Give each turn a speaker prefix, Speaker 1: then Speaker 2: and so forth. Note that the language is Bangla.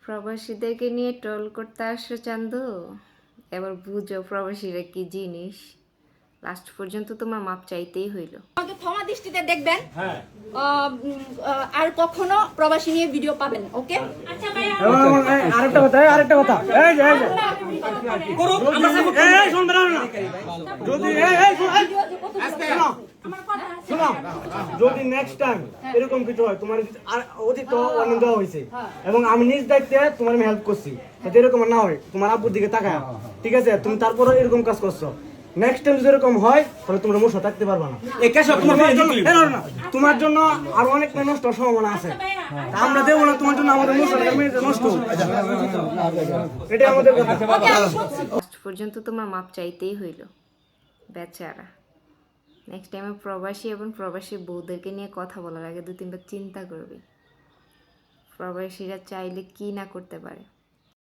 Speaker 1: প্রবাসীদেরকে নিয়ে ট্রল করতে আসছো চান্দু, এবার বুঝো প্রবাসীরা কি জিনিস। লাস্ট পর্যন্ত তোমার মাপ চাইতেই হইল।
Speaker 2: আমাকে ক্ষমা দৃষ্টিতে দেখবেন। আর কখনো প্রবাসী নিয়ে ভিডিও পাবেন, ওকে? আচ্ছা ভাই,
Speaker 3: আরেকটা কথা এই যে করুক আমরা সাপোর্ট করি। এই শুন বেরাও না যদি শোনো যদি নেক্সট টাইম এরকম কিছু হয়, তোমার আর অতীত ওয়ার্নিং দেওয়া হয়েছে এবং আমি নিজ দায়িত্বে তোমার আমি হেল্প করছি, যাতে এরকম না হয়। তোমার আব্বুর দিকে তাকায়, ঠিক আছে? তুমি তারপরে এরকম কাজ করছো, নেক্সট টাইম যদি এরকম হয় তাহলে তোমরা মুখ থাকতে পারবে না। তোমার জন্য আরো অনেক নষ্ট সম্ভাবনা আছে, আমরা দেবো না তোমার জন্য আমাদের মুখ নষ্ট। এটা আমাদের কথা।
Speaker 1: লাস্ট পর্যন্ত তোমার মাপ চাইতেই হইল, বেচারা। নেক্সট টাইমে প্রবাসী এবং প্রবাসী বউদেরকে নিয়ে কথা বলার আগে 2-3বার চিন্তা করবে, প্রবাসীরা চাইলে কি না করতে পারে।